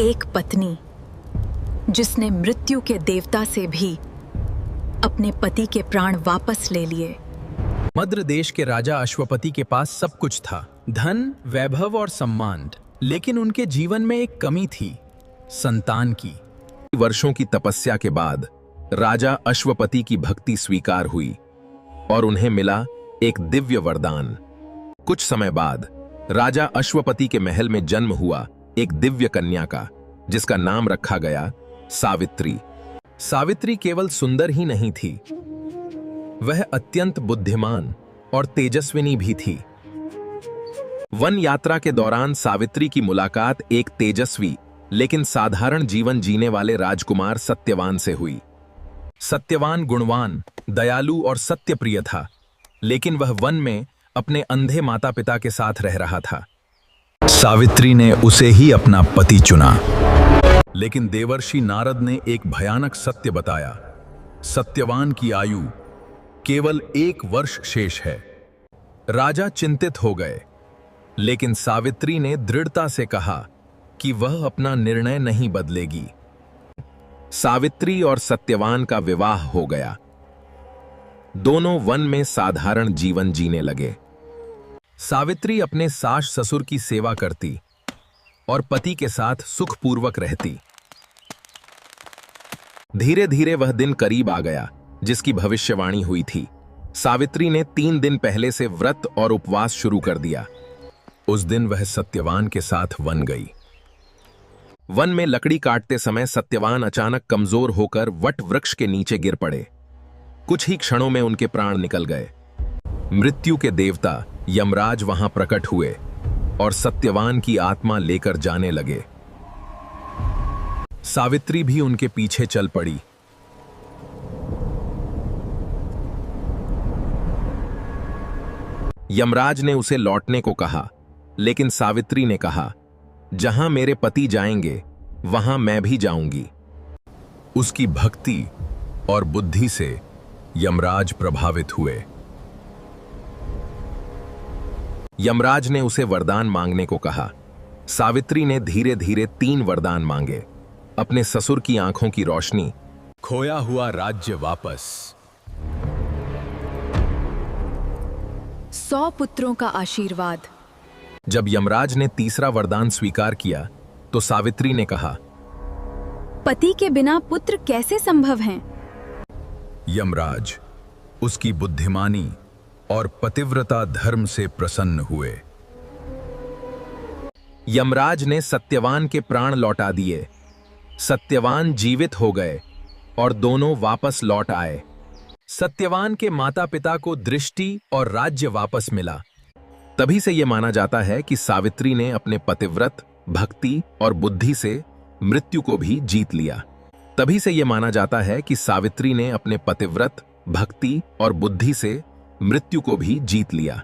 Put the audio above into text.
एक पत्नी जिसने मृत्यु के देवता से भी अपने पति के प्राण वापस ले लिए। मद्र देश के राजा अश्वपति के पास सब कुछ था, धन, वैभव और सम्मान, लेकिन उनके जीवन में एक कमी थी, संतान की। वर्षों की तपस्या के बाद राजा अश्वपति की भक्ति स्वीकार हुई और उन्हें मिला एक दिव्य वरदान। कुछ समय बाद राजा अश्वपति के महल में जन्म हुआ एक दिव्य कन्या का, जिसका नाम रखा गया सावित्री। सावित्री केवल सुंदर ही नहीं थी, वह अत्यंत बुद्धिमान और तेजस्विनी भी थी। वन यात्रा के दौरान सावित्री की मुलाकात एक तेजस्वी लेकिन साधारण जीवन जीने वाले राजकुमार सत्यवान से हुई। सत्यवान गुणवान, दयालु और सत्यप्रिय था, लेकिन वह वन में अपने अंधे माता पिता के साथ रह रहा था। सावित्री ने उसे ही अपना पति चुना, लेकिन देवर्षि नारद ने एक भयानक सत्य बताया। सत्यवान की आयु केवल 1 वर्ष शेष है। राजा चिंतित हो गए, लेकिन सावित्री ने दृढ़ता से कहा कि वह अपना निर्णय नहीं बदलेगी। सावित्री और सत्यवान का विवाह हो गया। दोनों वन में साधारण जीवन जीने लगे। सावित्री अपने सास ससुर की सेवा करती और पति के साथ सुखपूर्वक रहती। धीरे धीरे वह दिन करीब आ गया जिसकी भविष्यवाणी हुई थी। सावित्री ने 3 दिन पहले से व्रत और उपवास शुरू कर दिया। उस दिन वह सत्यवान के साथ वन गई। वन में लकड़ी काटते समय सत्यवान अचानक कमजोर होकर वट वृक्ष के नीचे गिर पड़े। कुछ ही क्षणों में उनके प्राण निकल गए। मृत्यु के देवता यमराज वहां प्रकट हुए और सत्यवान की आत्मा लेकर जाने लगे। सावित्री भी उनके पीछे चल पड़ी। यमराज ने उसे लौटने को कहा, लेकिन सावित्री ने कहा, जहां मेरे पति जाएंगे वहां मैं भी जाऊंगी। उसकी भक्ति और बुद्धि से यमराज प्रभावित हुए। यमराज ने उसे वरदान मांगने को कहा। सावित्री ने धीरे धीरे 3 वरदान मांगे। अपने ससुर की आंखों की रोशनी, खोया हुआ राज्य वापस, 100 पुत्रों का आशीर्वाद। जब यमराज ने तीसरा वरदान स्वीकार किया तो सावित्री ने कहा, पति के बिना पुत्र कैसे संभव हैं? यमराज उसकी बुद्धिमानी और पतिव्रता धर्म से प्रसन्न हुए। यमराज ने सत्यवान के प्राण लौटा दिए। सत्यवान जीवित हो गए और दोनों वापस लौट आए। सत्यवान के माता पिता को दृष्टि और राज्य वापस मिला। तभी से यह माना जाता है कि सावित्री ने अपने पतिव्रत, भक्ति और बुद्धि से मृत्यु को भी जीत लिया। तभी से यह माना जाता है कि सावित्री ने अपने पतिव्रत, भक्ति और बुद्धि से मृत्यु को भी जीत लिया।